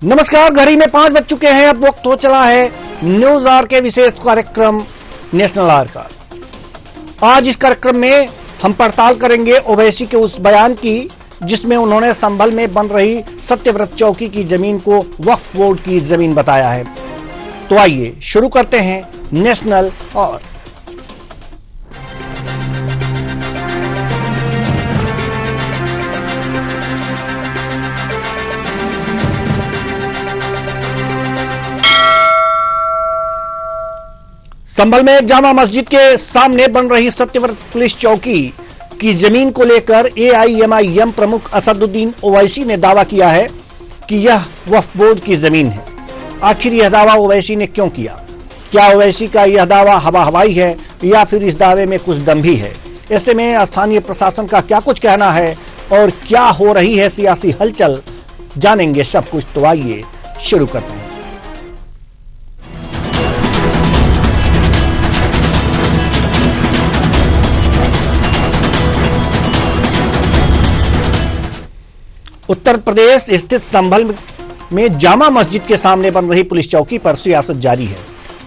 नमस्कार, घड़ी में 5 बज चुके हैं। अब वक्त हो चला है न्यूज आवर के विशेष कार्यक्रम नेशनल आवर का। आज इस कार्यक्रम में हम पड़ताल करेंगे ओवैसी के उस बयान की जिसमें उन्होंने संभल में बन रही सत्यव्रत चौकी की जमीन को वक्फ बोर्ड की जमीन बताया है। तो आइए शुरू करते हैं नेशनल आवर। संभल में जामा मस्जिद के सामने बन रही सत्यव्रत पुलिस चौकी की जमीन को लेकर एआईएमआईएम प्रमुख असदुद्दीन ओवैसी ने दावा किया है कि यह वक्फ बोर्ड की जमीन है। आखिर यह दावा ओवैसी ने क्यों किया? क्या ओवैसी का यह दावा हवा हवाई है या फिर इस दावे में कुछ दम भी है? ऐसे में स्थानीय प्रशासन का क्या कुछ कहना है और क्या हो रही है सियासी हलचल, जानेंगे सब कुछ। तो आइए शुरू करते हैं। उत्तर प्रदेश स्थित संभल में जामा मस्जिद के सामने बन रही पुलिस चौकी पर सियासत जारी है।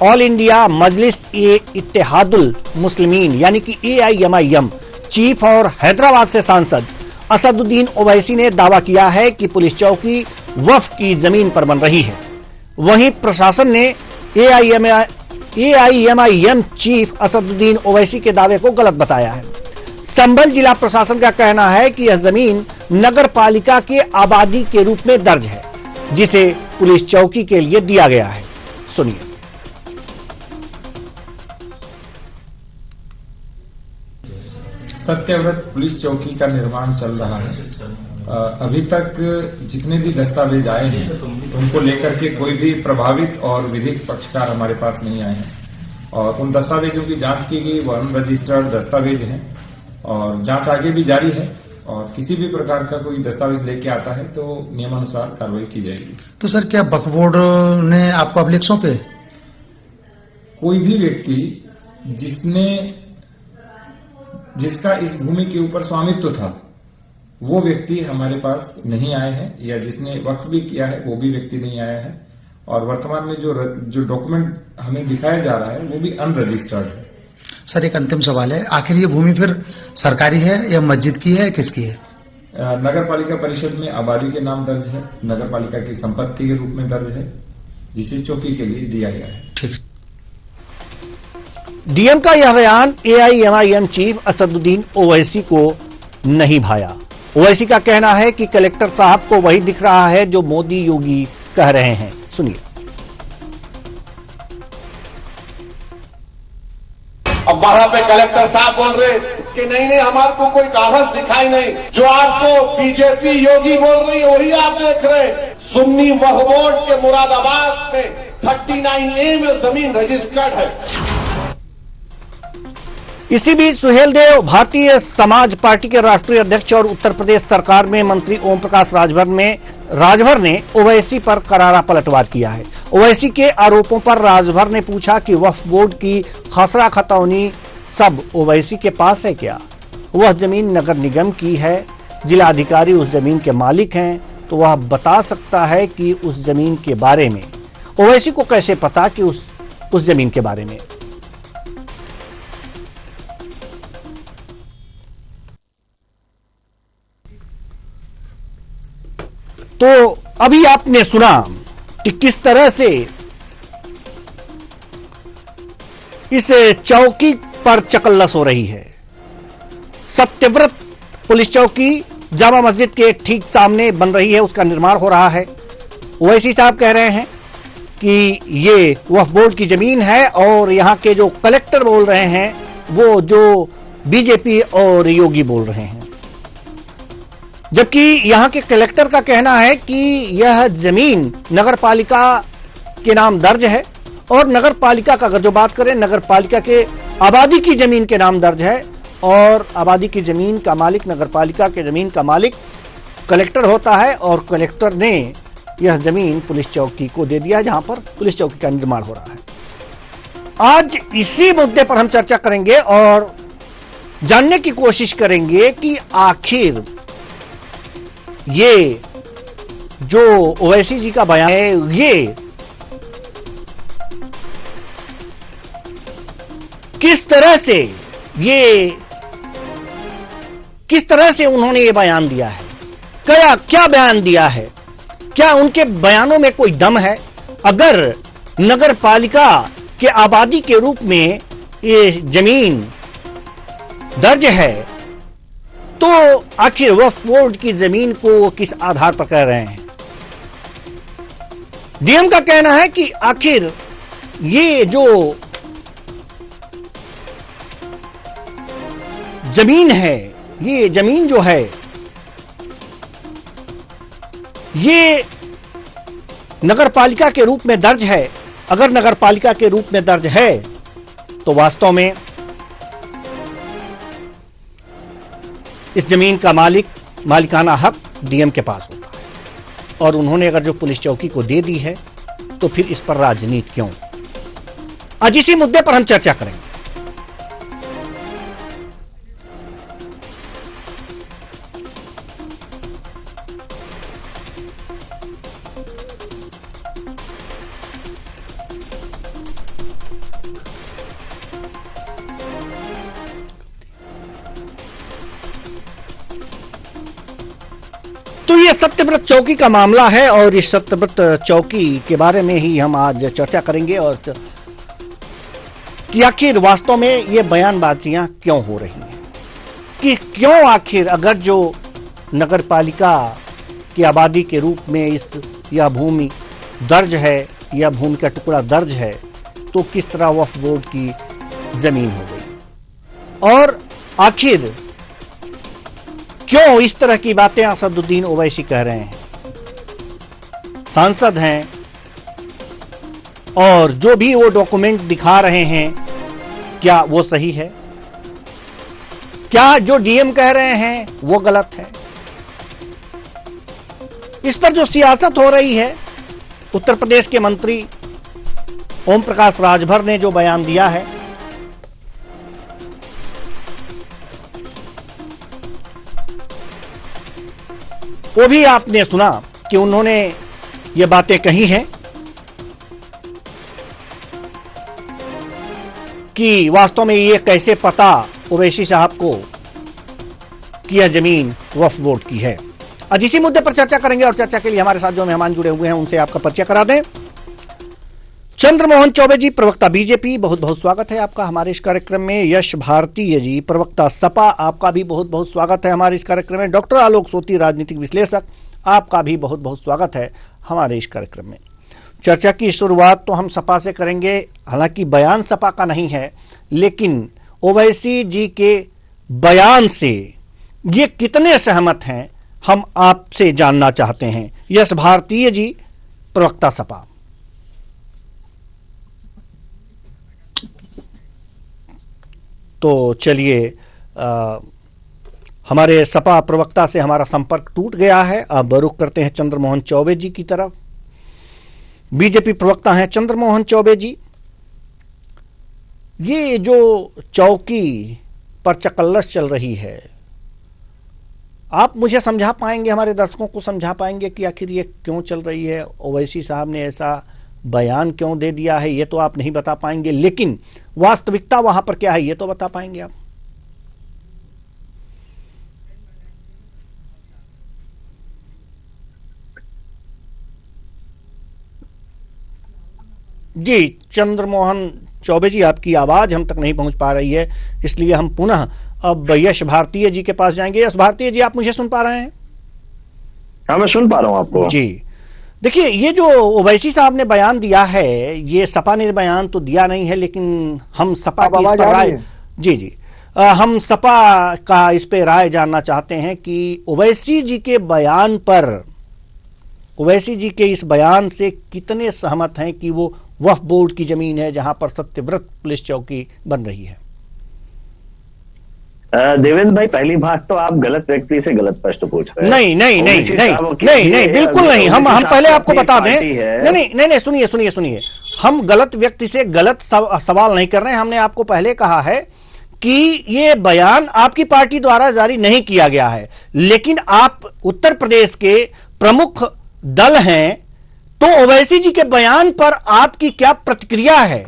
ऑल इंडिया मजलिस ए इत्तेहादुल मुस्लिमीन यानी कि एआईएमआईएम चीफ और हैदराबाद से सांसद असदुद्दीन ओवैसी ने दावा किया है कि पुलिस चौकी वक्फ की जमीन पर बन रही है। वहीं प्रशासन ने एआईएमआईएम चीफ असदुद्दीन ओवैसी के दावे को गलत बताया है। संभल जिला प्रशासन का कहना है कि यह जमीन नगर पालिका के आबादी के रूप में दर्ज है, जिसे पुलिस चौकी के लिए दिया गया है। सुनिए। सत्यव्रत पुलिस चौकी का निर्माण चल रहा है। अभी तक जितने भी दस्तावेज आए हैं उनको लेकर के कोई भी प्रभावित और विधिक पक्षकार हमारे पास नहीं आए हैं और उन दस्तावेजों की जांच की गई। वो अनरजिस्टर्ड दस्तावेज हैं और जांच आगे भी जारी है और किसी भी प्रकार का कोई दस्तावेज लेके आता है तो नियमानुसार कार्रवाई की जाएगी। तो सर, क्या वक्फ बोर्ड ने आपको अभिलेख सौंपे? कोई भी व्यक्ति जिसका इस भूमि के ऊपर स्वामित्व था वो व्यक्ति हमारे पास नहीं आए हैं, या जिसने वक्फ भी किया है वो भी व्यक्ति नहीं आया है। और वर्तमान में जो डॉक्यूमेंट हमें दिखाया जा रहा है वो भी अनरजिस्टर्ड है। सर, एक अंतिम सवाल है, आखिर ये भूमि फिर सरकारी है या मस्जिद की है, किसकी है? नगर पालिका परिषद में आबादी के नाम दर्ज है, नगर पालिका की संपत्ति के रूप में दर्ज है, जिसे चौकी के लिए दिया गया है। ठीक। डीएम का यह बयान एआईएमआईएम चीफ असदुद्दीन ओवैसी को नहीं भाया। ओवैसी का कहना है कि कलेक्टर साहब को वही दिख रहा है जो मोदी योगी कह रहे हैं। सुनिए। अब वहां पे कलेक्टर साहब बोल रहे कि नहीं हमारे को कोई कागज दिखाई नहीं। जो आपको बीजेपी योगी बोल रही है वही आप देख रहे हैं। सुन्नी वक्फ बोर्ड के मुरादाबाद में 39A में जमीन रजिस्टर्ड है। इसी बीच सुहेल देव भारतीय समाज पार्टी के राष्ट्रीय अध्यक्ष और उत्तर प्रदेश सरकार में मंत्री ओम प्रकाश राजभर ने ओवैसी पर करारा पलटवार किया है। ओवैसी के आरोपों पर राजभर ने पूछा कि वक्फ बोर्ड की खसरा खतौनी सब ओवैसी के पास है क्या? वह जमीन नगर निगम की है, जिलाधिकारी उस जमीन के मालिक हैं, तो वह बता सकता है कि उस जमीन के बारे में। ओवैसी को कैसे पता कि उस जमीन के बारे में? तो अभी आपने सुना कि किस तरह से इस चौकी पर चकल्लस हो रही है। सत्यव्रत पुलिस चौकी जामा मस्जिद के ठीक सामने बन रही है, उसका निर्माण हो रहा है। ओवैसी साहब कह रहे हैं कि ये वक्फ बोर्ड की जमीन है और यहां के जो कलेक्टर बोल रहे हैं वो जो बीजेपी और योगी बोल रहे हैं, जबकि यहां के कलेक्टर का कहना है कि यह जमीन नगर पालिका के नाम दर्ज है और नगर पालिका का अगर जो बात करें, नगर पालिका के आबादी की जमीन के नाम दर्ज है और आबादी की जमीन का मालिक, नगर पालिका के जमीन का मालिक कलेक्टर होता है और कलेक्टर ने यह जमीन पुलिस चौकी को दे दिया जहां पर पुलिस चौकी का निर्माण हो रहा है। आज इसी मुद्दे पर हम चर्चा करेंगे और जानने की कोशिश करेंगे कि आखिर ये जो ओवैसी जी का बयान है, ये किस तरह से उन्होंने ये बयान दिया है, क्या बयान दिया है, क्या उनके बयानों में कोई दम है? अगर नगर पालिका के आबादी के रूप में ये जमीन दर्ज है, तो आखिर वक्फ बोर्ड की जमीन को किस आधार पर कह रहे हैं? डीएम का कहना है कि आखिर ये जो जमीन है, ये जमीन जो है, ये नगरपालिका के रूप में दर्ज है। अगर नगरपालिका के रूप में दर्ज है तो वास्तव में इस जमीन का मालिकाना हक डीएम के पास होता है, और उन्होंने अगर जो पुलिस चौकी को दे दी है तो फिर इस पर राजनीति क्यों? आज इसी मुद्दे पर हम चर्चा करेंगे। तो ये सत्यव्रत चौकी का मामला है, और इस सत्यव्रत चौकी के बारे में ही हम आज चर्चा करेंगे, और कि आखिर वास्तव में ये बयानबाजियां क्यों हो रही हैं, कि क्यों आखिर अगर जो नगरपालिका की आबादी के रूप में यह भूमि दर्ज है, यह भूमि का टुकड़ा दर्ज है, तो किस तरह वक्फ बोर्ड की जमीन हो गई, और आखिर क्यों इस तरह की बातें असदुद्दीन ओवैसी कह रहे हैं? सांसद हैं और जो भी वो डॉक्यूमेंट दिखा रहे हैं, क्या वो सही है? क्या जो डीएम कह रहे हैं वो गलत है? इस पर जो सियासत हो रही है, उत्तर प्रदेश के मंत्री ओम प्रकाश राजभर ने जो बयान दिया है, वो भी आपने सुना कि उन्होंने ये बातें कही हैं कि वास्तव में ये कैसे पता ओवैसी साहब को कि यह जमीन वक्फ बोर्ड की है। आज इसी मुद्दे पर चर्चा करेंगे, और चर्चा के लिए हमारे साथ जो मेहमान जुड़े हुए हैं उनसे आपका परिचय करा दें। चंद्रमोहन चौबे जी, प्रवक्ता बीजेपी, बहुत बहुत स्वागत है आपका हमारे इस कार्यक्रम में। यश भारतीय जी, प्रवक्ता सपा, आपका भी बहुत बहुत स्वागत है हमारे इस कार्यक्रम में। डॉक्टर आलोक सोती, राजनीतिक विश्लेषक, आपका भी बहुत बहुत स्वागत है हमारे इस कार्यक्रम में। चर्चा की शुरुआत तो हम सपा से करेंगे। हालांकि बयान सपा का नहीं है, लेकिन ओवैसी जी के बयान से ये कितने सहमत हैं, हम आपसे जानना चाहते हैं। यश भारतीय जी, प्रवक्ता सपा। तो चलिए, हमारे सपा प्रवक्ता से हमारा संपर्क टूट गया है। अब रुख करते हैं चंद्रमोहन चौबे जी की तरफ। बीजेपी प्रवक्ता हैं चंद्रमोहन चौबे जी। ये जो चौकी पर चकल्लस चल रही है, आप मुझे समझा पाएंगे, हमारे दर्शकों को समझा पाएंगे कि आखिर ये क्यों चल रही है? ओवैसी साहब ने ऐसा बयान क्यों दे दिया है, ये तो आप नहीं बता पाएंगे, लेकिन वास्तविकता वहां पर क्या है ये तो बता पाएंगे आप। जी चंद्रमोहन चौबे जी, आपकी आवाज हम तक नहीं पहुंच पा रही है, इसलिए हम पुनः अब यश भारतीय जी के पास जाएंगे। यश भारतीय जी, आप मुझे सुन पा रहे हैं? हाँ, मैं सुन पा रहा हूं आपको। जी देखिए, ये जो ओवैसी साहब ने बयान दिया है, ये सपा ने बयान तो दिया नहीं है, लेकिन हम सपा की इस पर राय, जी हम सपा का इस पे राय जानना चाहते हैं कि ओवैसी जी के बयान पर, ओवैसी जी के इस बयान से कितने सहमत हैं कि वो वक्फ बोर्ड की जमीन है जहां पर सत्यव्रत पुलिस चौकी बन रही है। देवेंद्र भाई, पहली बात तो आप गलत व्यक्ति से गलत प्रश्न पूछ रहे हैं। नहीं, बिल्कुल नहीं। हम पहले आपको बता दें, नहीं, सुनिए, हम गलत व्यक्ति से गलत सवाल नहीं कर रहे हैं। हमने आपको पहले कहा है कि ये बयान आपकी पार्टी द्वारा जारी नहीं किया गया है, लेकिन आप उत्तर प्रदेश के प्रमुख दल हैं, तो ओवैसी जी के बयान पर आपकी क्या प्रतिक्रिया है?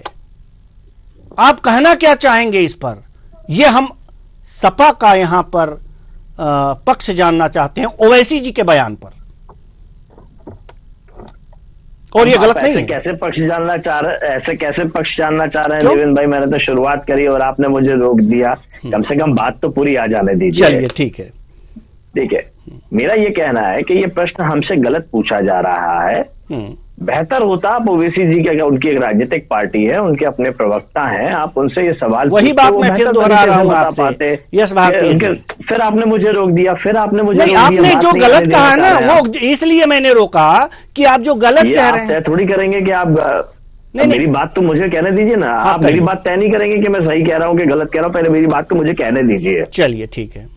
आप कहना क्या चाहेंगे इस पर? यह हम सपा का यहां पर पक्ष जानना चाहते हैं ओवैसी जी के बयान पर, और ये गलत नहीं है। कैसे पक्ष जानना चाह रहे, ऐसे कैसे पक्ष जानना चाह रहे हैं देवेंद्र भाई? मैंने तो शुरुआत करी और आपने मुझे रोक दिया। कम से कम बात तो पूरी आ जाने दीजिए। चलिए ठीक है। ठीक है, मेरा ये कहना है कि ये प्रश्न हमसे गलत पूछा जा रहा है। बेहतर होता आप ओवैसी जी के, उनकी एक राजनीतिक पार्टी है, उनके अपने प्रवक्ता हैं, आप उनसे ये सवाल वही बात मैं फिर दोहरा रहा हूं आपसे। यस भारती, फिर आपने मुझे रोक दिया, फिर आपने मुझे नहीं, आपने जो गलत कहा ना वो इसलिए मैंने रोका कि आप जो गलत कह रहे हैं थोड़ी करेंगे कि आप नहीं, मेरी बात तो मुझे कहने दीजिए ना। आप मेरी बात तय नहीं करेंगे कि मैं सही कह रहा हूँ कि गलत कह रहा हूँ। पहले मेरी बात को मुझे कहने दीजिए। चलिए ठीक है।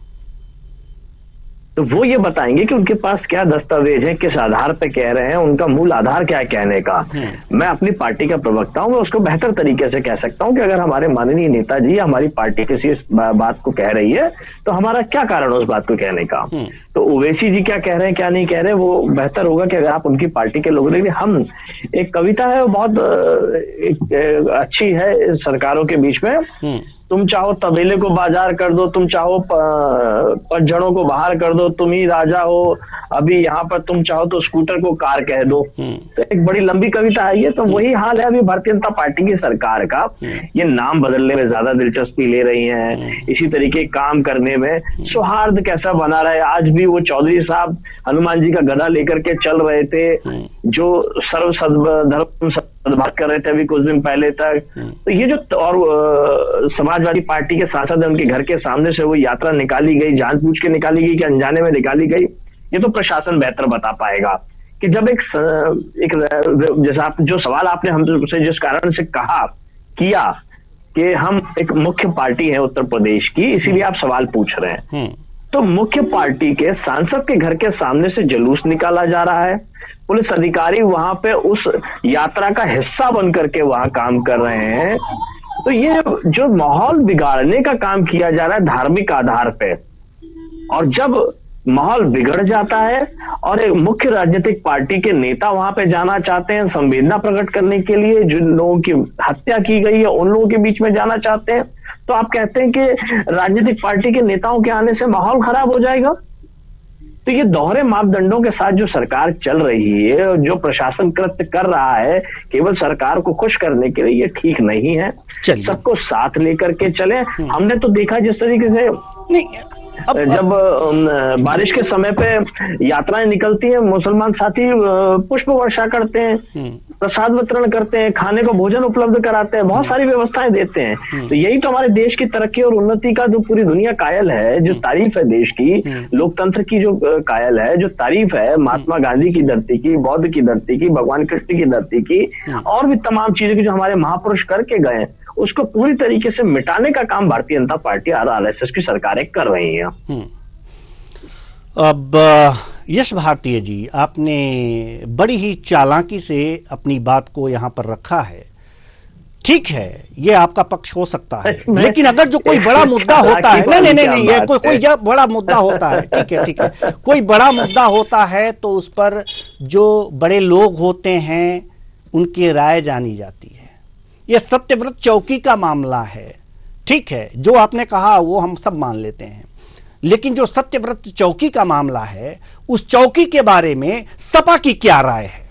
तो वो ये बताएंगे कि उनके पास क्या दस्तावेज है, किस आधार पे कह रहे हैं, उनका मूल आधार क्या है कहने का। मैं अपनी पार्टी का प्रवक्ता हूं, मैं उसको बेहतर तरीके से कह सकता हूं कि अगर हमारे माननीय नेताजी हमारी पार्टी किसी इस बात को कह रही है तो हमारा क्या कारण है उस बात को कहने का। तो ओवैसी जी क्या कह रहे हैं क्या नहीं कह रहे, वो बेहतर होगा कि अगर आप उनकी पार्टी के लोगों ने। हम एक कविता है वो बहुत अच्छी है सरकारों के बीच में, तुम चाहो तबेले को बाजार कर दो, तुम चाहो पतझड़ों को बाहर कर दो, तुम ही राजा हो अभी यहाँ पर, तुम चाहो तो स्कूटर को कार कह दो। तो एक बड़ी लंबी कविता है ये। तो वही हाल है अभी भारतीय जनता पार्टी की सरकार का। ये नाम बदलने में ज्यादा दिलचस्पी ले रही हैं, इसी तरीके काम करने में। सौहार्द कैसा बना रहे, आज भी वो चौधरी साहब हनुमान जी का गदा लेकर के चल रहे थे, जो सर्व धर्म बात कर रहे थे अभी कुछ दिन पहले तक। तो ये जो और समाजवादी पार्टी के सांसद है, उनके घर के सामने से वो यात्रा निकाली गई, जानबूझ के निकाली गई कि अनजाने में निकाली गई, ये तो प्रशासन बेहतर बता पाएगा। कि जब एक जैसा आप जो सवाल आपने हमसे जिस कारण से कहा किया कि हम एक मुख्य पार्टी है उत्तर प्रदेश की, इसीलिए आप सवाल पूछ रहे हैं। तो मुख्य पार्टी के सांसद के घर के सामने से जुलूस निकाला जा रहा है, पुलिस अधिकारी वहां पे उस यात्रा का हिस्सा बन करके वहां काम कर रहे हैं। तो ये जो माहौल बिगाड़ने का काम किया जा रहा है धार्मिक आधार पे, और जब माहौल बिगड़ जाता है और एक मुख्य राजनीतिक पार्टी के नेता वहां पे जाना चाहते हैं संवेदना प्रकट करने के लिए, जिन लोगों की हत्या की गई है उन लोगों के बीच में जाना चाहते हैं, तो आप कहते हैं कि राजनीतिक पार्टी के नेताओं के आने से माहौल खराब हो जाएगा। तो ये दोहरे मापदंडों के साथ जो सरकार चल रही है, जो प्रशासन कृत्य कर रहा है केवल सरकार को खुश करने के लिए, ये ठीक नहीं है। सबको साथ लेकर के चले। हमने तो देखा जिस तरीके से जब बारिश के समय पे यात्राएं निकलती हैं, मुसलमान साथी पुष्प वर्षा करते हैं, प्रसाद वितरण करते हैं, खाने को भोजन उपलब्ध कराते हैं, बहुत सारी व्यवस्थाएं देते हैं। तो यही तो हमारे देश की तरक्की और उन्नति का जो पूरी दुनिया कायल है, जो तारीफ है देश की, लोकतंत्र की जो कायल है, जो तारीफ है महात्मा गांधी की धरती की, बौद्ध की धरती की, भगवान कृष्ण की धरती की, और भी तमाम चीजें की जो हमारे महापुरुष करके गए, उसको पूरी तरीके से मिटाने का काम भारतीय जनता पार्टी और आरएसएस की सरकारें कर रही हैं। अब यश भारतीय जी, आपने बड़ी ही चालाकी से अपनी बात को यहां पर रखा है। ठीक है, ये आपका पक्ष हो सकता है, लेकिन अगर जो कोई बड़ा मुद्दा होता है, नहीं, ये कोई जब बड़ा मुद्दा होता है, ठीक है, कोई बड़ा मुद्दा होता है तो उस पर जो बड़े लोग होते हैं उनकी राय जानी जाती है। ये सत्यव्रत चौकी का मामला है, ठीक है, जो आपने कहा वो हम सब मान लेते हैं, लेकिन जो सत्यव्रत चौकी का मामला है, उस चौकी के बारे में सपा की क्या राय है?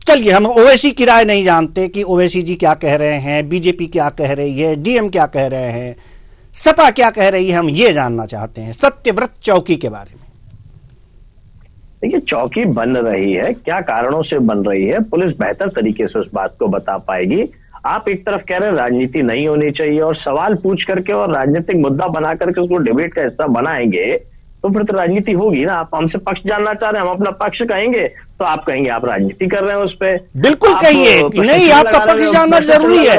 चलिए, हम ओवैसी की राय नहीं जानते कि ओवैसी जी क्या कह रहे हैं, बीजेपी क्या कह रही है, डीएम क्या कह रहे हैं, सपा क्या कह रही है, हम ये जानना चाहते हैं सत्यव्रत चौकी के बारे में। देखिए, चौकी बन रही है, क्या कारणों से बन रही है, पुलिस बेहतर तरीके से उस बात को बता पाएगी। आप एक तरफ कह रहे हैं राजनीति नहीं होनी चाहिए, और सवाल पूछ करके और राजनीतिक मुद्दा बना करके उसको डिबेट का हिस्सा बनाएंगे, तो फिर तो राजनीति होगी ना। आप हमसे पक्ष जानना चाह रहे हैं, हम अपना पक्ष कहेंगे तो आप कहेंगे आप राजनीति कर रहे हैं उस पर। बिल्कुल कहिए, नहीं आपका पक्ष जानना जरूरी है।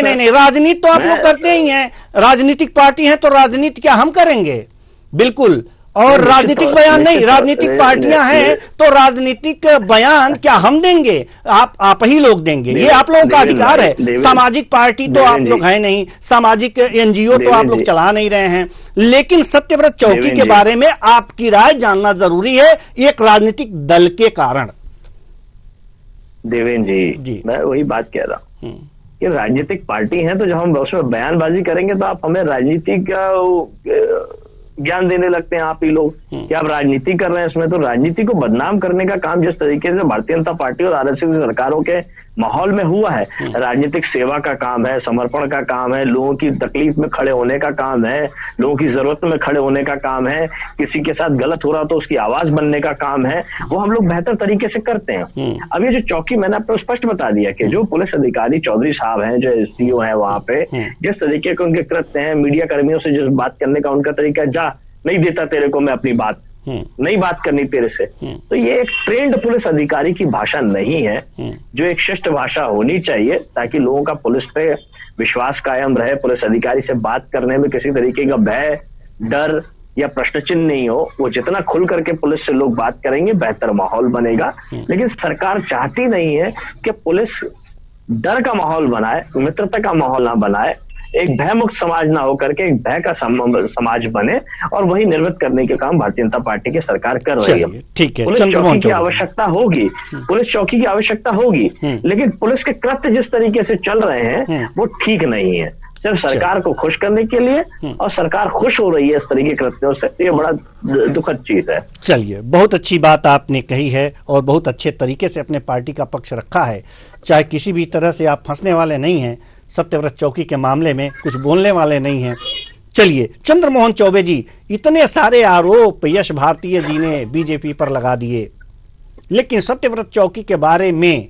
नहीं, राजनीति तो आप लोग करते ही हैं, राजनीतिक पार्टी है तो राजनीति क्या हम करेंगे? बिल्कुल, और राजनीतिक बयान नहीं, राजनीतिक पार्टियां हैं तो राजनीतिक बयान क्या हम देंगे, आप ही लोग देंगे, ये आप लोगों का अधिकार है। सामाजिक पार्टी तो आप लोग हैं नहीं, सामाजिक एनजीओ तो आप लोग चला नहीं रहे हैं, लेकिन सत्यव्रत चौकी के बारे में आपकी राय जानना जरूरी है एक राजनीतिक दल के कारण। देवेंद्र जी, मैं वही बात कह रहा हूँ कि राजनीतिक पार्टी है तो जब हम उसमें बयानबाजी करेंगे तो आप हमें राजनीतिक ज्ञान देने लगते हैं आप ही लोग कि आप राजनीति कर रहे हैं। इसमें तो राजनीति को बदनाम करने का काम जिस तरीके से भारतीय जनता पार्टी और आरएसएस की सरकारों के माहौल में हुआ है, राजनीतिक सेवा का काम है, समर्पण का काम है, लोगों की तकलीफ में खड़े होने का काम है, लोगों की जरूरत में खड़े होने का काम है, किसी के साथ गलत हो रहा तो उसकी आवाज बनने का काम है, वो हम लोग बेहतर तरीके से करते हैं। अब ये जो चौकी, मैंने आपको स्पष्ट बता दिया कि जो पुलिस अधिकारी चौधरी साहब हैं, जो एसडीओ हैं वहां पे, जिस तरीके के उनके कृत्य हैं, मीडिया कर्मियों से जिस बात करने का उनका तरीका, जा नहीं देता तेरे को मैं अपनी बात, नहीं बात करनी तेरे से, तो ये एक ट्रेंड पुलिस अधिकारी की भाषा नहीं है, जो एक शिष्ट भाषा होनी चाहिए ताकि लोगों का पुलिस पे विश्वास कायम रहे, पुलिस अधिकारी से बात करने में किसी तरीके का भय, डर या प्रश्न चिन्ह नहीं हो। वो जितना खुल करके पुलिस से लोग बात करेंगे बेहतर माहौल बनेगा। लेकिन सरकार चाहती नहीं है कि पुलिस डर का माहौल बनाए, मित्रता का माहौल ना बनाए, एक भय मुक्त समाज ना होकर के एक भय का समाज बने, और वही निर्मित करने के काम भारतीय जनता पार्टी की सरकार कर रही है। ठीक है, पुलिस चौकी की आवश्यकता होगी, पुलिस चौकी की आवश्यकता होगी, लेकिन पुलिस के कृत्य जिस तरीके से चल रहे हैं वो ठीक नहीं है, सिर्फ सरकार को खुश करने के लिए, और सरकार खुश हो रही है इस तरीके के कृत्यों से, ये बड़ा दुखद चीज है। चलिए, बहुत अच्छी बात आपने कही है और बहुत अच्छे तरीके से अपने पार्टी का पक्ष रखा है, चाहे किसी भी तरह से आप फंसने वाले नहीं हैं, सत्यव्रत चौकी के मामले में कुछ बोलने वाले नहीं हैं। चलिए, चंद्रमोहन चौबे जी, इतने सारे आरोप यश भारतीय जी ने बीजेपी पर लगा दिए, लेकिन सत्यव्रत चौकी के बारे में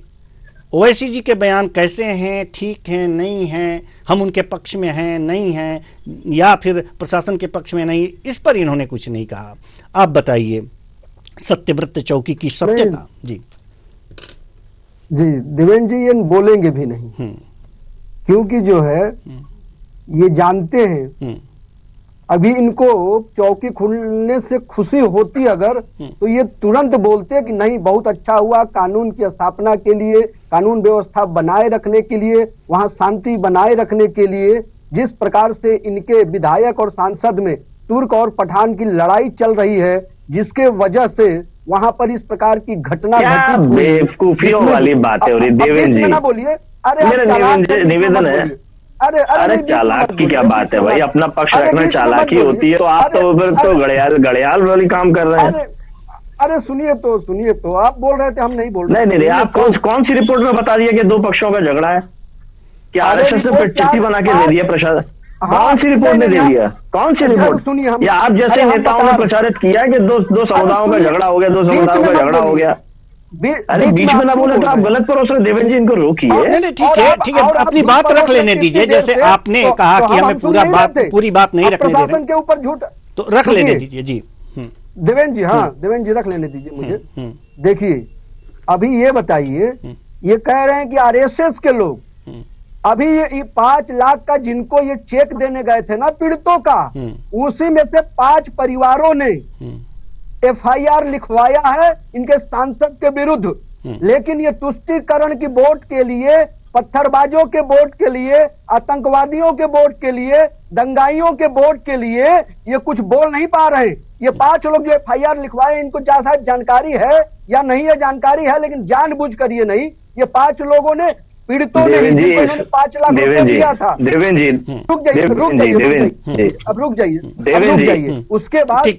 ओवैसी जी के बयान कैसे हैं, ठीक हैं, नहीं हैं, हम उनके पक्ष में हैं, नहीं हैं, या फिर प्रशासन के पक्ष में नहीं, इस पर इन्होंने कुछ नहीं कहा। आप बताइए सत्यव्रत चौकी की सत्यता। जी जी, देवेंद्र जी ये बोलेंगे भी नहीं, क्योंकि जो है ये जानते हैं अभी इनको चौकी खुलने से खुशी होती अगर, तो ये तुरंत बोलते कि नहीं बहुत अच्छा हुआ, कानून की स्थापना के लिए, कानून व्यवस्था बनाए रखने के लिए, वहां शांति बनाए रखने के लिए जिस प्रकार से इनके विधायक और सांसद में तुर्क और पठान की लड़ाई चल रही है, जिसके वजह से वहां पर इस प्रकार की घटना घटित, बेवकूफियों वाली बात है। देवेंद्र जी, ना बोलिए, अरे निवेदन है, अरे चालाक की क्या बात है भाई, अपना पक्ष रखना चालाकी होती है, तो आप तो फिर तो गड़ियाल वाली काम कर रहे हैं। अरे सुनिए तो आप बोल रहे थे, हम नहीं बोल रहे। नहीं, आप कौन सी रिपोर्ट में बता दिया कि दो पक्षों का झगड़ा है? क्या आरएसएस ने चिट्ठी बना के दे दिया प्रशासन? कौन सी रिपोर्ट ने दे दिया? कौन सी रिपोर्ट? या आप जैसे नेताओं ने प्रचारित किया कि दो समुदायों का झगड़ा हो गया, दो समुदायों का झगड़ा हो गया। अरे बीच में ना बोले तो आप गलत परोस रहे। देवेंद्र जी, इनको रोकिए। ठीक है, अपनी बात रख लेने दीजिए। जैसे आपने कहा कि हमें पूरी बात नहीं रखने दे रहे, प्रशासन के ऊपर झूठ तो रख लेने दीजिए। जी देवेंद्र जी, हाँ देवेंद्र जी रख लेने दीजिए मुझे। देखिए, अभी ये बताइए, ये कह रहे हैं कि आरएसएस के लोग अभी ये 5 लाख का जिनको ये चेक देने गए थे ना पीड़ितों का, उसी में से 5 परिवारों ने एफआईआर लिखवाया है इनके सांसद के विरुद्ध। लेकिन ये तुष्टीकरण की वोट के लिए, पत्थरबाजों के वोट के लिए, आतंकवादियों के वोट के लिए, दंगाइयों के वोट के लिए ये कुछ बोल नहीं पा रहे। ये 5 लोग जो एफआईआर लिखवाए, इनको शायद जानकारी है या नहीं है, जानकारी है लेकिन जानबूझकर ये नहीं, ये 5 लोगों ने, पीड़ितों ने 5 लाख रुपए दिया था। देवेंद्र जी, अब रुक जाइए। उसके बाद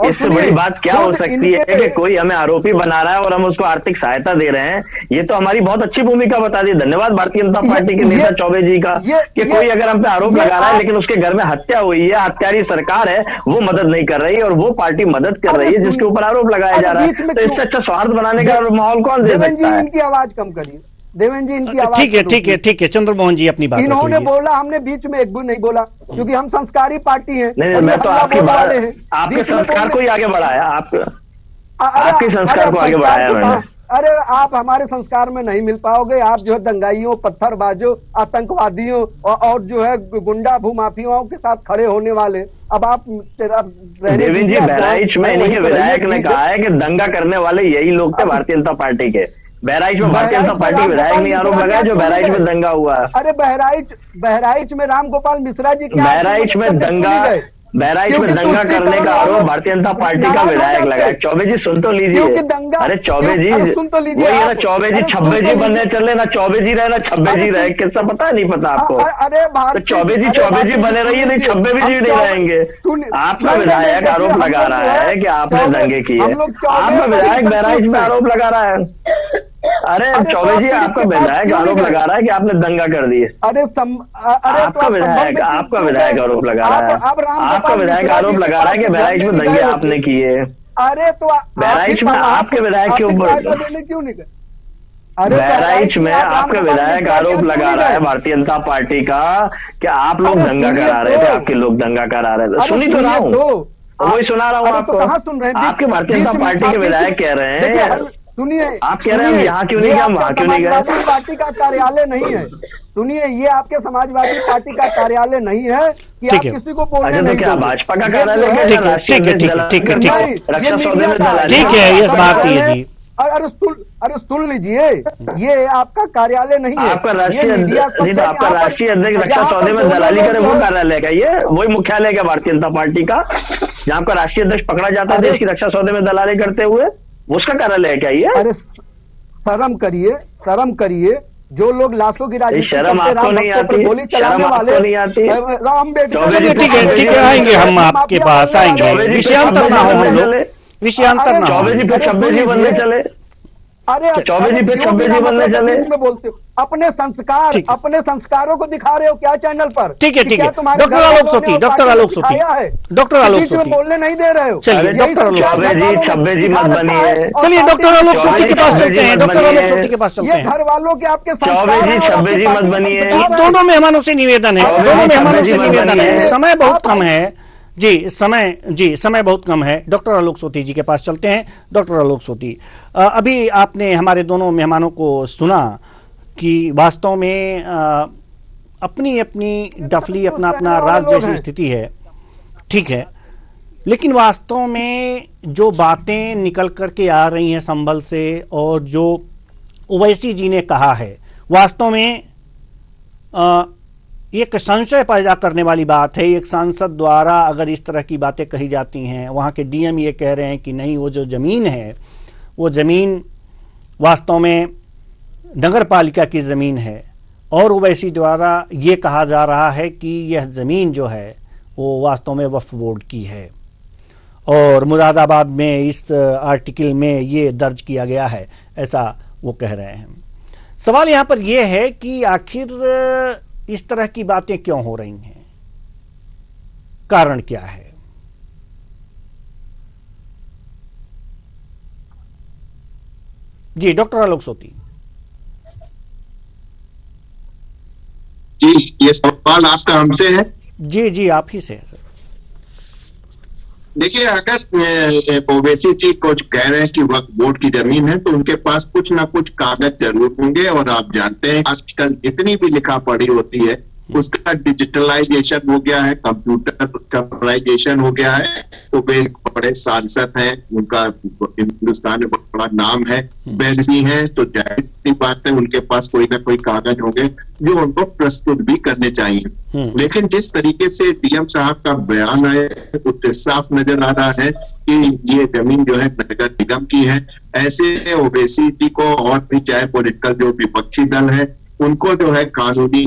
इससे बड़ी बात क्या हो सकती है कि कोई हमें आरोपी बना रहा है और हम उसको आर्थिक सहायता दे रहे हैं? ये तो हमारी बहुत अच्छी भूमिका बता दी। धन्यवाद भारतीय जनता पार्टी के नेता चौबे जी का कि कोई अगर हम पे आरोप लगा रहा है लेकिन उसके घर में हत्या हुई है, हत्यारी सरकार है, वो मदद नहीं कर रही है और वो पार्टी मदद कर रही है जिसके ऊपर आरोप लगाया जा रहा है। तो इससे अच्छा स्वार्थ बनाने का माहौल कौन दे सकता है? इनकी आवाज कम करिए देवेंद्र जी, इनकी आवाज। ठीक है चंद्रमोहन जी, अपनी बात इन्होंने बोला, हमने बीच में एक भी नहीं बोला, क्योंकि हम संस्कारी पार्टी हैं। नहीं, मैं तो आपकी बात, आपके संस्कार को ही आगे बढ़ाया, आपके संस्कार को आगे बढ़ाया मैंने। अरे आप हमारे संस्कार में नहीं मिल पाओगे। आप जो है दंगाइयों, पत्थरबाजों, आतंकवादियों और जो है गुंडा भूमाफियाओं के साथ खड़े होने वाले, अब आप देवेंद्र जी, बहराइच में इन्हीं के विधायक ने कहा है कि दंगा करने वाले यही लोग थे भारतीय जनता पार्टी के। बहराइच में भारतीय जनता पार्टी के विधायक ने आरोप लगाया जो बहराइच में दंगा हुआ। अरे बहराइच में राम गोपाल मिश्रा जी बहराइच में दंगा करने का आरोप भारतीय जनता पार्टी का विधायक लगाया। चौबे जी सुन तो लीजिए। अरे चौबे जी सुन तो लीजिए। वही है ना, चौबे जी छब्बे जी बनने चले ना, चौबे जी रहे ना छब्बे जी रहे, किसका पता नहीं पता आपको। अरे तो चौबे जी बने रहिए, नहीं छब्बे जी नहीं रहेंगे। आपका विधायक आरोप लगा रहा है कि आपने दंगे किए। आपका विधायक बहराइच में आरोप लगा रहा है। अरे चौबे जी, आपका विधायक आरोप लगा रहा है कि आपने दंगा कर दिए। आपका विधायक आरोप लगा रहा है। आपका विधायक आरोप लगा रहा है कि बहराइच में दंगे आपने किए। अरे तो बहराइच में आपके विधायक के ऊपर क्यों नहीं? बहराइच में आपका विधायक आरोप लगा रहा है भारतीय जनता पार्टी का कि आप लोग दंगा करा रहे थे, आपके लोग दंगा करा रहे थे। सुनी तो रहा हूँ, वही सुना रहा हूँ आपको। आपके भारतीय जनता पार्टी के विधायक कह रहे हैं, सुनिए, आप कह रहे हैं हम यहाँ क्यों नहीं गए, हम वहां क्यों नहीं गए। पार्टी का कार्यालय नहीं है। सुनिए, ये आपके समाजवादी पार्टी का कार्यालय नहीं है कि आप किसी को बोलने नहीं। तो क्या भाजपा का कार्यालय है? ठीक है, रक्षा सौदे में दलाली। ठीक है, ये बात है जी। अरे सुन लीजिए, ये आपका कार्यालय नहीं है। आपका राष्ट्रीय अध्यक्ष रक्षा सौदे में दलाली करे वो कार्यालय का, ये वही मुख्यालय का भारतीय जनता पार्टी का, जहाँ आपका राष्ट्रीय अध्यक्ष पकड़ा जाता है देश की रक्षा सौदे में दलाली करते हुए, उसका कार्यालय है क्या ये? अरे शर्म करिए। जो लोग लाशों की राजनीति शर्म आपको नहीं आती, गोली चलाने वाले नहीं आती। राम ठीक है, आएंगे हम आपके पास, आएंगे। विषयांतर ना हो हम लोग, विषयांतर ना हो। चौबे जी पे छब्बे जी बनने चले। अरे चौबे जी पे छब्बे जी बनने चले। में बोलते हो अपने संस्कारों को दिखा रहे हो क्या चैनल पर? ठीक है। डॉक्टर आलोक सोती बोलने नहीं दे रहे हो। चलिए डॉक्टर चौबे जी छब्बे जी मत बनिए। चलिए डॉक्टर आलोक सोती के पास चलते हैं। डॉक्टर आलोक सोती के पास चलते हैं। घर वालों के आपके चौबे जी छब्बे जी मत बनिए। दोनों मेहमानों से निवेदन है, समय बहुत कम है जी, समय बहुत कम है। डॉक्टर आलोक सोती जी के पास चलते हैं। डॉक्टर आलोक सोती, अभी आपने हमारे दोनों मेहमानों को सुना कि वास्तव में अपनी अपनी डफली, अपना अपना राज जैसी स्थिति है, ठीक है, लेकिन वास्तव में जो बातें निकल करके आ रही हैं संभल से और जो ओवैसी जी ने कहा है, वास्तव में एक संशय पैदा करने वाली बात है। एक सांसद द्वारा अगर इस तरह की बातें कही जाती हैं, वहाँ के डीएम ये कह रहे हैं कि नहीं, वो जो ज़मीन है वो ज़मीन वास्तव में नगर पालिका की ज़मीन है, और ओवैसी द्वारा ये कहा जा रहा है कि यह ज़मीन जो है वो वास्तव में वक्फ बोर्ड की है, और मुरादाबाद में इस आर्टिकल में ये दर्ज किया गया है, ऐसा वो कह रहे हैं। सवाल यहाँ पर यह है कि आखिर इस तरह की बातें क्यों हो रही हैं, कारण क्या है? जी डॉक्टर आलोक सोती जी, ये सवाल आपका हमसे है? जी आप ही से है सर। देखिए, अगर ओवैसी जी कुछ कह रहे हैं कि वक्फ बोर्ड की जमीन है, तो उनके पास कुछ ना कुछ कागज जरूर होंगे, और आप जानते हैं आजकल जितनी भी लिखा पढ़ी होती है उसका डिजिटलाइजेशन हो गया है, कंप्यूटराइजेशन हो गया है। तो वे बड़े सांसद हैं, उनका हिंदुस्तान में बड़ा नाम है, वैसी हैं, तो जाहिर सी बात है उनके पास कोई ना कोई कागज होंगे जो उनको प्रस्तुत भी करने चाहिए। लेकिन जिस तरीके से डीएम साहब का बयान है उससे साफ नजर आ रहा है कि ये जमीन जो है नगर निगम की है। ऐसे ओवैसी जी को और भी चाहे पॉलिटिकल जो विपक्षी दल है उनको जो है कानूनी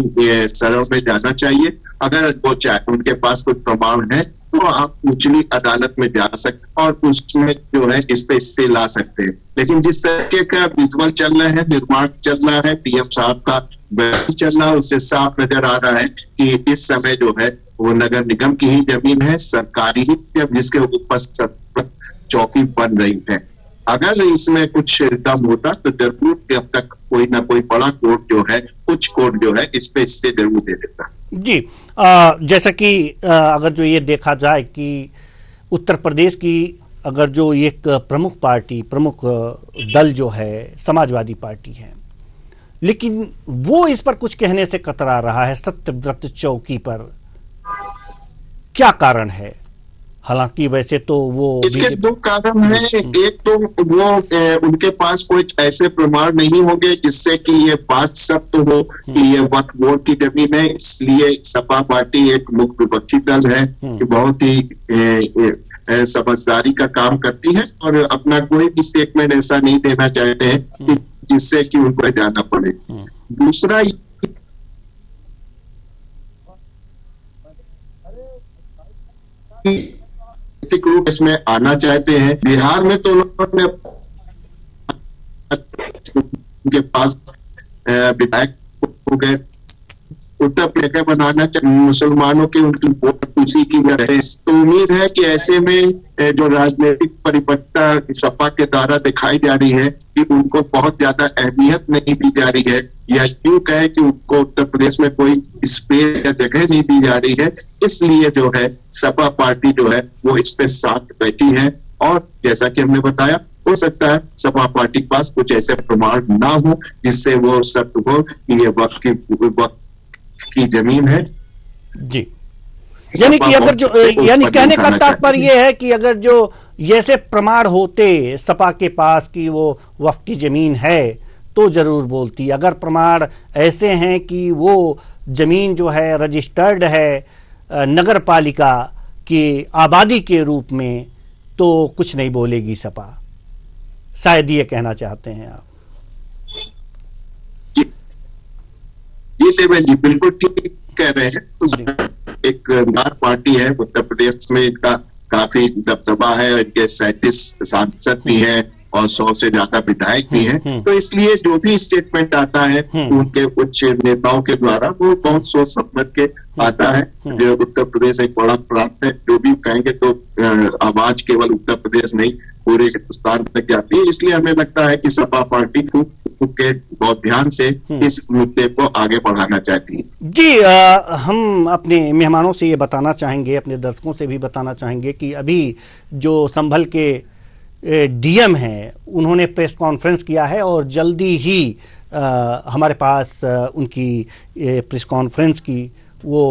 सरों में जाना चाहिए। अगर वो चाहे उनके पास कुछ प्रमाण है तो आप उच्चली अदालत में जा सकते और उसमें जो है इस पे स्टे ला सकते हैं। लेकिन जिस तरीके का विजुअल चल रहा है, निर्माण चल रहा है, पीएम साहब का बयान चल रहा है, उससे साफ नजर आ रहा है कि इस समय जो है वो नगर निगम की ही जमीन है, सरकारी ही, जिसके ऊपर चौकी बन रही है। अगर इसमें कुछ दम होता तो जरूर अब तक कोई ना कोई बड़ा कोर्ट जो है, कुछ कोर्ट जो है इस पे स्टे जरूर दे देता। जी, जैसा कि अगर जो ये देखा जाए कि उत्तर प्रदेश की अगर जो एक प्रमुख दल जो है समाजवादी पार्टी है, लेकिन वो इस पर कुछ कहने से कतरा रहा है सत्यव्रत चौकी पर, क्या कारण है? हालांकि वैसे तो वो इसके दो कारण हैं। एक तो वो उनके पास कुछ ऐसे प्रमाण नहीं होंगे जिससे कि ये बात सत्य हो कि ये वक्फ बोर्ड की जमीन है, इसलिए सपा पार्टी एक मुख्य विपक्षी दल है कि बहुत ही समझदारी का काम करती है और अपना कोई भी स्टेटमेंट ऐसा नहीं देना चाहते हैं कि जिससे कि उनको जाना पड़े। दूसरा नैतिक रूप इसमें आना चाहते हैं। बिहार में तो उन्होंने उनके पास विधायक हो गए, उत्तर प्रदेश बनाना मुसलमानों की उनकी वोट उसी की रहे, तो उम्मीद है कि ऐसे में जो राजनीतिक परिपक्वता सपा के द्वारा दिखाई जा रही है कि उनको बहुत ज्यादा अहमियत नहीं दी जा रही है, या यूं कहे कि उनको उत्तर प्रदेश में कोई स्पेस या जगह नहीं दी जा रही है, इसलिए जो है सपा पार्टी जो है वो इस पे साथ बैठी है। और जैसा कि हमने बताया, हो सकता है सपा पार्टी के पास कुछ ऐसे प्रमाण ना हो जिससे वो सत्य हो कि ये वक्त की जमीन है। जी, यानी कि अगर जो कहने का तात्पर्य यह है कि अगर जो ऐसे प्रमाण होते सपा के पास कि वो वक्फ की जमीन है तो जरूर बोलती। अगर प्रमाण ऐसे हैं कि वो जमीन जो है रजिस्टर्ड है नगर पालिका की आबादी के रूप में, तो कुछ नहीं बोलेगी सपा। शायद ये कहना चाहते हैं आप। जी देवेंद्र जी बिल्कुल ठीक कह रहे हैं। एक नार पार्टी है उत्तर प्रदेश में, इनका काफी दबदबा है, इनके 37 सांसद भी हैं और 100 से ज्यादा विधायक भी हैं, तो इसलिए जो भी स्टेटमेंट आता है उनके कुछ नेताओं के द्वारा वो बहुत सोच समझ के आता है। जो उत्तर प्रदेश एक बड़ा प्रांत है, जो भी कहेंगे तो आवाज केवल उत्तर प्रदेश नहीं पूरे हिंदुस्तान तक जाती है, इसलिए हमें लगता है कि सपा पार्टी को के बहुत ध्यान से इस मुद्दे को आगे बढ़ाना चाहती है। जी, हम अपने मेहमानों से ये बताना चाहेंगे, अपने दर्शकों से भी बताना चाहेंगे कि अभी जो संभल के डीएम हैं उन्होंने प्रेस कॉन्फ्रेंस किया है और जल्दी ही हमारे पास उनकी प्रेस कॉन्फ्रेंस की वो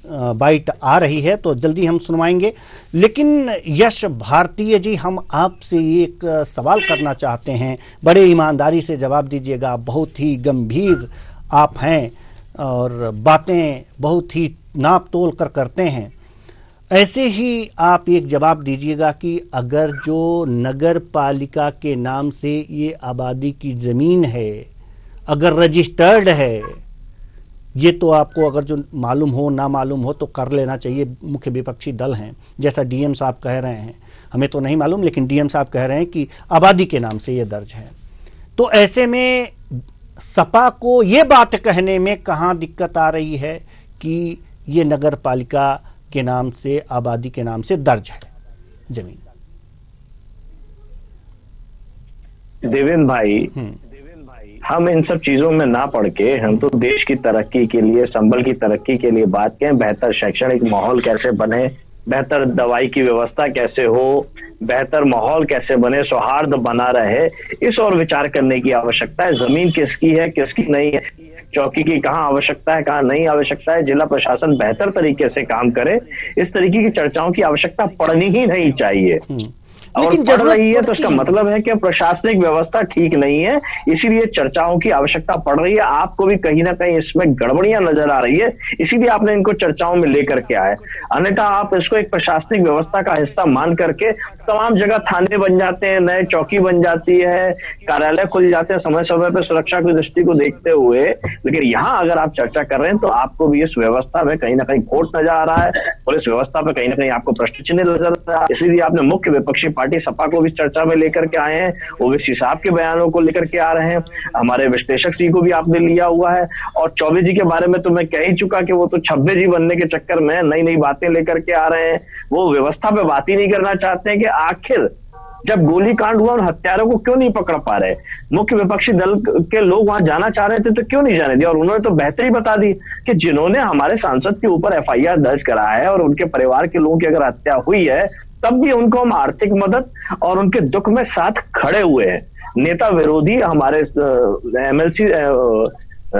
बाइट आ रही है, तो जल्दी हम सुनवाएंगे। लेकिन यश भारतीय जी, हम आपसे एक सवाल करना चाहते हैं, बड़े ईमानदारी से जवाब दीजिएगा। बहुत ही गंभीर आप हैं और बातें बहुत ही नाप तोल कर करते हैं। ऐसे ही आप एक जवाब दीजिएगा कि अगर जो नगर पालिका के नाम से ये आबादी की जमीन है, अगर रजिस्टर्ड है, ये तो आपको अगर जो मालूम हो ना मालूम हो तो कर लेना चाहिए। मुख्य विपक्षी दल हैं, जैसा डीएम साहब कह रहे हैं, हमें तो नहीं मालूम, लेकिन डीएम साहब कह रहे हैं कि आबादी के नाम से ये दर्ज है। तो ऐसे में सपा को ये बात कहने में कहाँ दिक्कत आ रही है कि ये नगर पालिका के नाम से, आबादी के नाम से दर्ज है जमीन? देवेंद्र भाई, हम इन सब चीजों में ना पड़ के, हम तो देश की तरक्की के लिए, संभल की तरक्की के लिए बात करें। बेहतर शैक्षणिक माहौल कैसे बने, बेहतर दवाई की व्यवस्था कैसे हो, बेहतर माहौल कैसे बने, सौहार्द बना रहे, इस और विचार करने की आवश्यकता है। जमीन किसकी है, किसकी नहीं है, चौकी की कहाँ आवश्यकता है, कहाँ नहीं आवश्यकता है, जिला प्रशासन बेहतर तरीके से काम करे, इस तरीके की चर्चाओं की आवश्यकता पड़नी ही नहीं चाहिए। और पड़ रही है तो इसका मतलब है कि प्रशासनिक व्यवस्था ठीक नहीं है, इसीलिए चर्चाओं की आवश्यकता पड़ रही है। आपको भी कहीं ना कहीं इसमें गड़बड़ियां नजर आ रही है, इसीलिए आपने इनको चर्चाओं में लेकर के आए। अन्यथा आप इसको एक प्रशासनिक व्यवस्था का हिस्सा मान करके तमाम जगह थाने बन जाते हैं, नए चौकी बन जाती है, कार्यालय खुल जाते हैं समय समय पर सुरक्षा की दृष्टि को देखते हुए। लेकिन यहाँ अगर आप चर्चा कर रहे हैं तो आपको भी इस व्यवस्था में कहीं ना कहीं खोट नजर आ रहा है, पुलिस व्यवस्था पर कहीं ना कहीं आपको प्रश्न चिन्ह नजर आ रहा है। इसलिए आपने मुख्य विपक्षी पार्टी सपा को भी चर्चा में लेकर के आए हैं, ओवैसी साहब के बयानों को लेकर के आ रहे हैं, हमारे विश्लेषक जी को भी आपने लिया हुआ है। और चौबे जी के बारे में तो मैं कह ही चुका कि वो तो छब्बे जी बनने के चक्कर में नई नई बातें लेकर के आ रहे हैं। वो व्यवस्था पे बात ही नहीं करना चाहते हैं कि आखिर जब गोली कांड हुआ उन हत्यारों को क्यों नहीं पकड़ पा रहे। मुख्य विपक्षी दल के लोग वहां जाना चाह रहे थे तो क्यों नहीं जाने दिया। और उन्होंने तो बेहतरी बता दी कि जिन्होंने हमारे सांसद के ऊपर एफआईआर दर्ज करा है और उनके परिवार के लोगों की अगर हत्या हुई है तब भी उनको हम आर्थिक मदद और उनके दुख में साथ खड़े हुए हैं। नेता विरोधी हमारे एमएलसी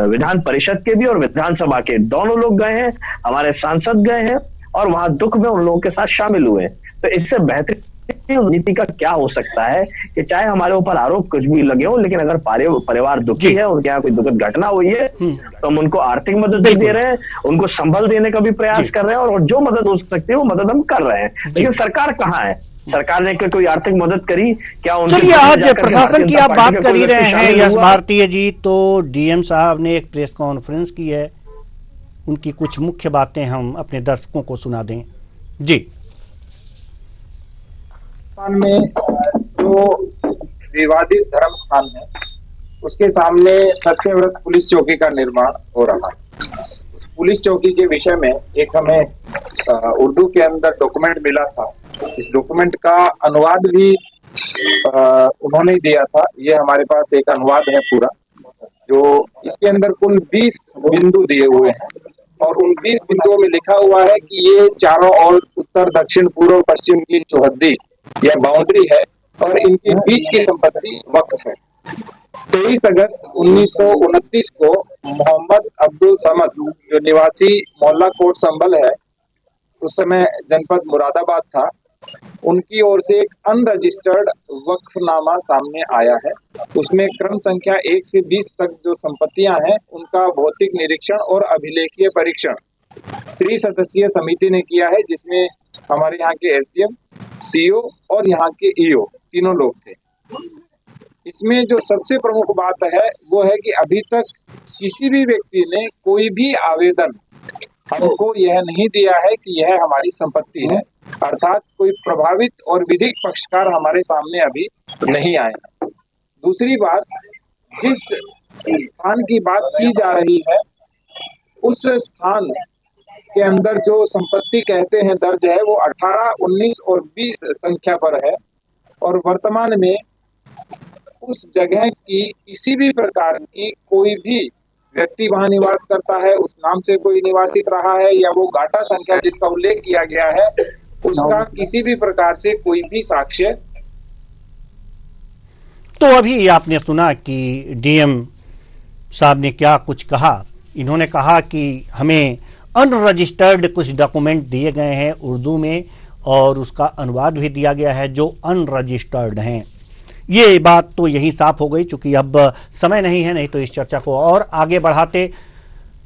विधान परिषद के भी और विधानसभा के दोनों लोग गए हैं, हमारे सांसद गए हैं और वहां दुख में उन लोगों के साथ शामिल हुए हैं। तो इससे बेहतरीन नीति का क्या हो सकता है कि चाहे हमारे ऊपर आरोप कुछ भी लगे हो, लेकिन अगर परिवार दुखी है, उनके यहाँ कोई दुखद घटना हुई है, तो हम उनको आर्थिक मदद भी दे रहे हैं, उनको संबल देने का भी प्रयास कर रहे हैं और जो मदद हो सकती है वो मदद हम कर रहे हैं। लेकिन सरकार कहाँ है? सरकार ने कोई आर्थिक मदद करी क्या? चलिए, आज प्रशासन की आप बात कर ही रहे हैं यश भारतीय जी, तो डीएम साहब ने एक प्रेस कॉन्फ्रेंस की है, उनकी कुछ मुख्य बातें हम अपने दर्शकों को सुना दें। जी। में जो विवादित धर्म स्थान है उसके सामने सत्यव्रत पुलिस चौकी का निर्माण हो रहा है। पुलिस चौकी के विषय में एक हमें उर्दू के अंदर डॉक्यूमेंट मिला था। इस डॉक्यूमेंट का अनुवाद भी उन्होंने दिया था। ये हमारे पास एक अनुवाद है पूरा, जो इसके अंदर कुल 20 बिंदु दिए हुए हैं और उन 20 बिंदुओं में लिखा हुआ है कि ये चारों ओर उत्तर दक्षिण पूर्व पश्चिम की चौहद्दी यह बाउंड्री है और इनके बीच की संपत्ति वक्फ है। 23 अगस्त 1929 को मोहम्मद अब्दुल समद, जो निवासी मोहल्ला कोट संभल है, उस समय जनपद मुरादाबाद था, उनकी ओर से एक अनरजिस्टर्ड वक्फनामा सामने आया है। उसमें क्रम संख्या 1 से 20 तक जो संपत्तियां हैं उनका भौतिक निरीक्षण और अभिलेखीय परीक्षण त्रिसदस्यीय समिति ने किया है, जिसमें हमारे यहाँ के एसडीएम, सीओ और यहाँ के ईओ तीनों लोग थे। इसमें जो सबसे प्रमुख बात है वो है कि अभी तक किसी भी व्यक्ति ने कोई भी आवेदन हमको यह नहीं दिया है कि यह हमारी संपत्ति है, अर्थात कोई प्रभावित और विधिक पक्षकार हमारे सामने अभी नहीं आए। दूसरी बात, जिस स्थान की बात की जा रही है उस स्थान के अंदर जो संपत्ति कहते हैं दर्ज है वो 18, 19 और 20 संख्या पर है और वर्तमान में उस जगह की किसी भी प्रकार की कोई भी व्यक्ति वहां निवास करता है, उस नाम से कोई निवासित रहा है या वो गाटा संख्या जिसका उल्लेख किया गया है उसका किसी भी प्रकार से कोई भी साक्ष्य। तो अभी आपने सुना कि डीएम साहब ने क्या कुछ कहा। इन्होंने कहा कि हमें अनरजिस्टर्ड कुछ डॉक्यूमेंट दिए गए हैं उर्दू में और उसका अनुवाद भी दिया गया है जो अनरजिस्टर्ड हैं। ये बात तो यही साफ हो गई, चूंकि अब समय नहीं है, नहीं तो इस चर्चा को और आगे बढ़ाते।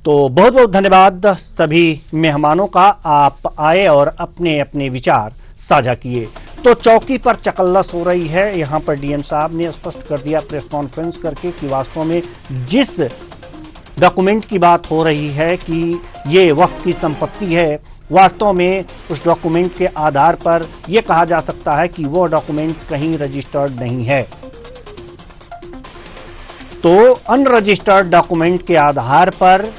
तो बहुत बहुत धन्यवाद सभी मेहमानों का, आप आए और अपने अपने विचार साझा किए। तो चौकी पर चकल्लस हो रही है, यहाँ पर डीएम साहब ने स्पष्ट कर दिया प्रेस कॉन्फ्रेंस करके कि वास्तव में जिस डॉक्यूमेंट की बात हो रही है कि ये वक्फ की संपत्ति है, वास्तव में उस डॉक्यूमेंट के आधार पर यह कहा जा सकता है कि वो डॉक्यूमेंट कहीं रजिस्टर्ड नहीं है। तो अनरजिस्टर्ड डॉक्यूमेंट के आधार पर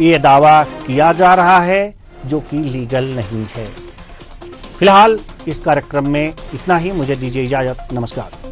यह दावा किया जा रहा है जो कि लीगल नहीं है। फिलहाल इस कार्यक्रम में इतना ही, मुझे दीजिए इजाजत, नमस्कार।